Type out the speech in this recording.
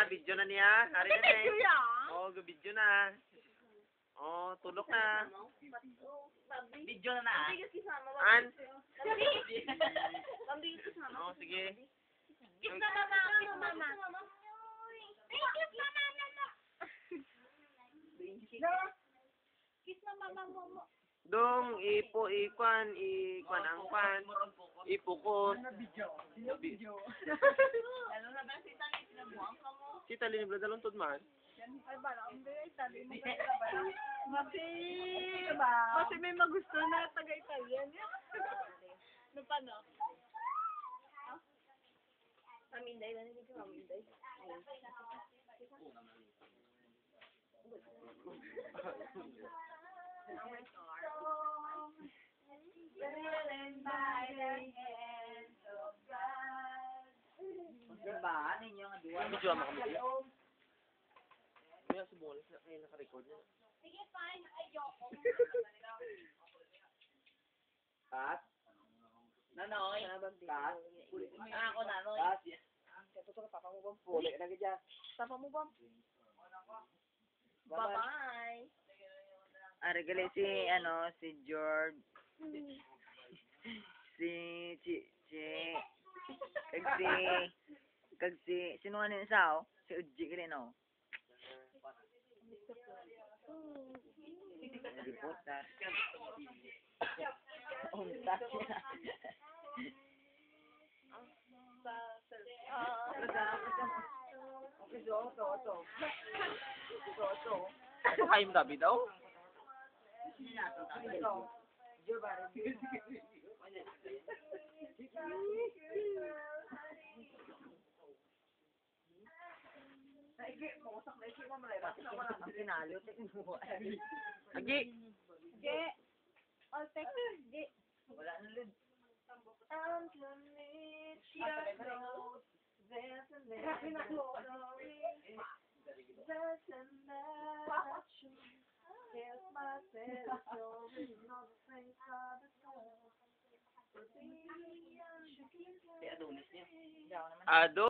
video na niya. Hari na eh. Oh, video na. Oh, tulok na. Video na na. An? Oh, sige. Kiss na mama. Kiss mama. Kiss na mama. Kiss na mama mo. Dong, ikwan ang kwan. Ipukos. Lalo na ba si Tali, sinabuang ka mo? Si Tali ni Bladalon man. Ay, balang ba? Tali mo ba? Kasi may magusto na taga-Italian. Ano pa, no? Maminday, naninig ka maminday. Diba? Ninyo nga duwa. Video mo kami. Kaya si Bolas na ay naka-record niya. Sige, fine. Ayoko. Kat? Nanoy? Kat? Ako nanoy. Kat? Ito ka, papa mo bang puli? Nagay dyan. Papa mo ba? Bye-bye. Regale si George. Sino nga nila sao? Si Uji ka rin, no? Hindi po, tar. Unta siya. Ito kayong gabi daw? Ang pinalo, Agi! Ge. All text. Ge. wala na lid. Ado.